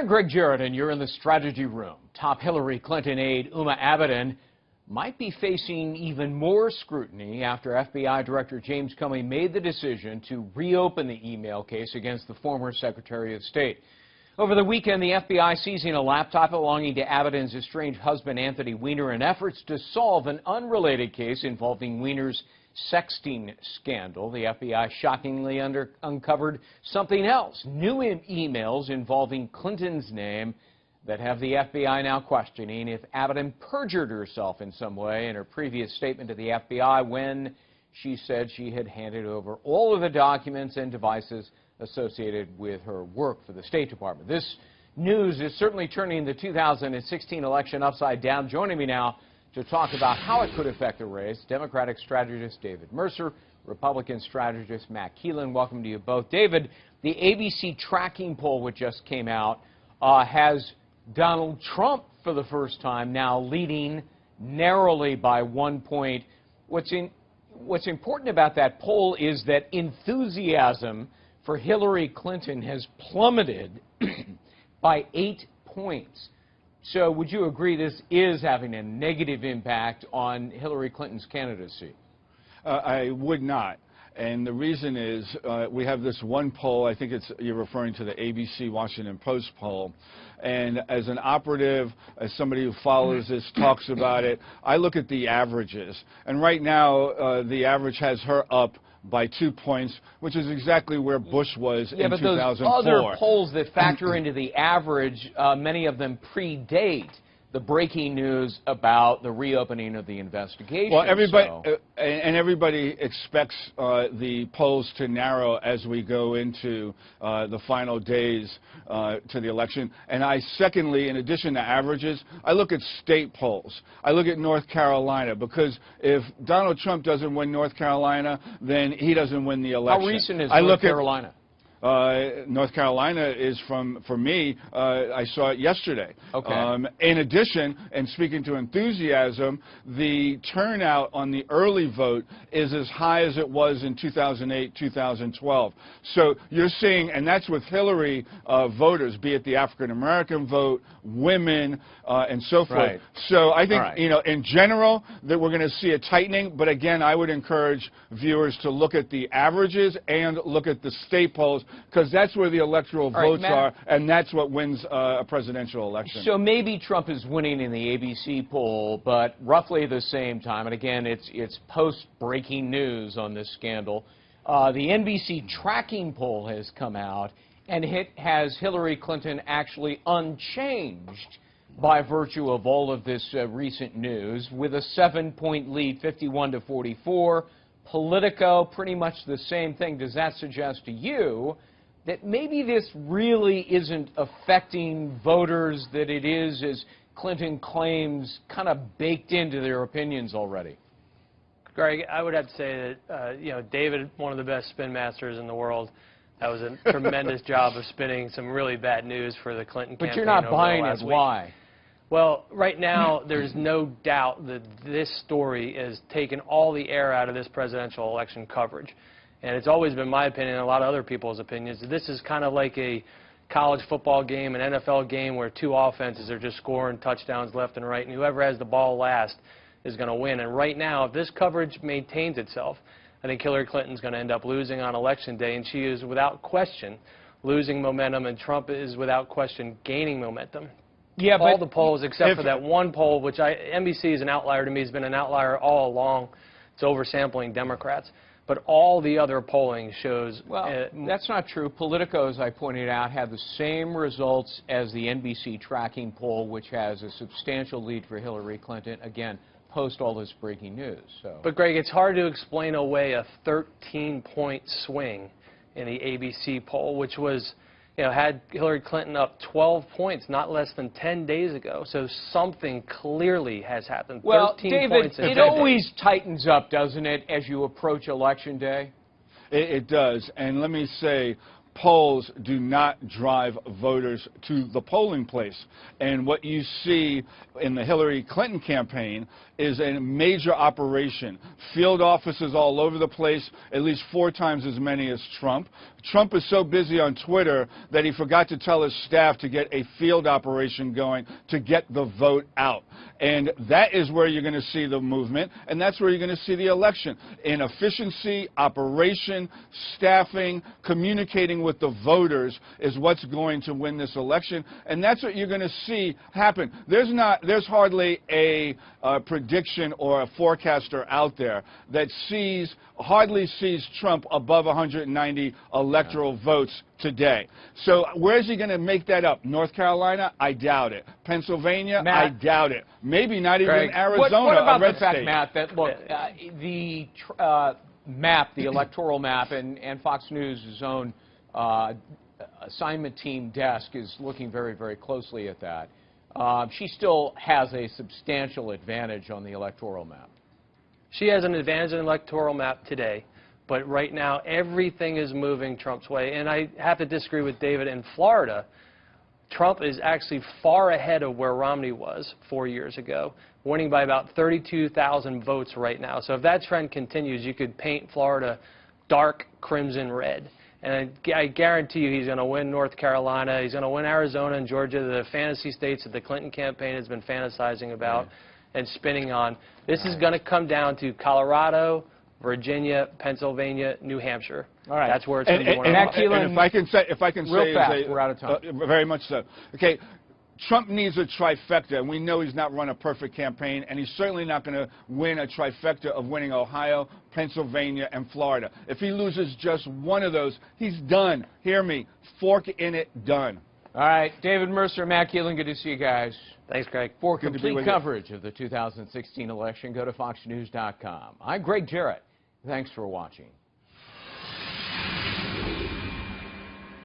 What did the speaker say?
I'm Greg Jarrett, and you're in the strategy room. Top Hillary Clinton aide Huma might be facing even more scrutiny after FBI Director James Comey made the decision to reopen the email case against the former Secretary of State. Over the weekend, the FBI seizing a laptop belonging to Abiden's estranged husband, Anthony Weiner, in efforts to solve an unrelated case involving Weiner's sexting scandal. The FBI shockingly uncovered something else, new emails involving Clinton's name that have the FBI now questioning if Abiden perjured herself in some way in her previous statement to the FBI when she said she had handed over all of the documents and devices associated with her work for the State Department. This news is certainly turning the 2016 election upside down. Joining me now to talk about how it could affect the race, Democratic strategist David Mercer, Republican strategist Matt Keelan. Welcome to you both. David, the ABC tracking poll which just came out has Donald Trump for the first time now leading narrowly by 1 point. What's important about that poll is that enthusiasm for Hillary Clinton has plummeted by 8 points. So would you agree this is having a negative impact on Hillary Clinton's candidacy? I would not. And the reason is we have this one poll, I think you're referring to the ABC Washington Post poll. And as an operative, as somebody who follows this, talks about it, I look at the averages. And right now, the average has her up by 2 points, which is exactly where Bush was in 2004. Yeah, but those other polls that factor into the average, many of them predate the breaking news about the reopening of the investigation. Well, everybody expects the polls to narrow as we go into the final days to the election. And secondly, in addition to averages, I look at state polls. I look at North Carolina, because if Donald Trump doesn't win North Carolina, then he doesn't win the election. How recent is North Carolina? North Carolina is for me, I saw it yesterday. Okay. In addition, and speaking to enthusiasm, the turnout on the early vote is as high as it was in 2008, 2012. So you're seeing, and that's with Hillary voters, be it the African-American vote, women, and so forth. Right. So I think, in general, that we're going to see a tightening. But again, I would encourage viewers to look at the averages and look at the state polls, because that's where the electoral votes are, and that's what wins a presidential election. So maybe Trump is winning in the ABC poll, but roughly the same time, and again, it's post-breaking news on this scandal. The NBC tracking poll has come out, and it has Hillary Clinton actually unchanged by virtue of all of this recent news, with a 7-point lead, 51-44. Politico, pretty much the same thing. Does that suggest to you that maybe this really isn't affecting voters, that it is, as Clinton claims, kind of baked into their opinions already? Greg, I would have to say that, David, one of the best spin masters in the world, that was a tremendous job of spinning some really bad news for the Clinton campaign. But you're not buying it. Why? Well, right now, there's no doubt that this story has taken all the air out of this presidential election coverage. And it's always been my opinion, and a lot of other people's opinions, that this is kind of like a college football game, an NFL game, where two offenses are just scoring touchdowns left and right, and whoever has the ball last is going to win. And right now, if this coverage maintains itself, I think Hillary Clinton's going to end up losing on Election Day, and she is without question losing momentum, and Trump is without question gaining momentum. Yeah, all the polls except for that one poll, which NBC is an outlier to me, has been an outlier all along. It's oversampling Democrats. But all the other polling shows... Well, that's not true. Politico, as I pointed out, had the same results as the NBC tracking poll, which has a substantial lead for Hillary Clinton, again, post all this breaking news. So. But, Greg, it's hard to explain away a 13-point swing in the ABC poll, which was... had Hillary Clinton up 12 points not less than 10 days ago. So something clearly has happened. Well, 13 David, points it always tightens up, doesn't it, as you approach Election Day? It does. And let me say, polls do not drive voters to the polling place. And what you see in the Hillary Clinton campaign is a major operation. Field offices all over the place, at least 4 times as many as Trump. Trump is so busy on Twitter that he forgot to tell his staff to get a field operation going to get the vote out. And that is where you're going to see the movement, and that's where you're going to see the election. In efficiency, operation, staffing, communicating with the voters is what's going to win this election, and that's what you're going to see happen. There's hardly a prediction or a forecaster out there that hardly sees Trump above 190 electoral votes today. So where's he going to make that up? North Carolina? I doubt it. Pennsylvania? Matt, I doubt it. Maybe not even Greg, Arizona. What about the fact, state. Matt, that look, the map, the electoral map, and Fox News' own assignment team desk is looking very, very closely at that. She still has a substantial advantage on the electoral map. She has an advantage in the electoral map today, but right now everything is moving Trump's way. And I have to disagree with David. In Florida, Trump is actually far ahead of where Romney was 4 years ago, winning by about 32,000 votes right now. So if that trend continues, you could paint Florida dark crimson red. And I guarantee you he's going to win North Carolina. He's going to win Arizona and Georgia, the fantasy states that the Clinton campaign has been fantasizing about and spinning on. This is going to come down to Colorado, Virginia, Pennsylvania, New Hampshire. All right. That's where it's going to be won. And if I can real say, fast, we're out of time. Very much so. Okay. Trump needs a trifecta, and we know he's not run a perfect campaign, and he's certainly not going to win a trifecta of winning Ohio, Pennsylvania, and Florida. If he loses just one of those, he's done. Hear me. Fork in it, done. All right. David Mercer, Matt Keelan, good to see you guys. Thanks, Greg. For complete coverage of the 2016 election, go to foxnews.com. I'm Greg Jarrett. Thanks for watching.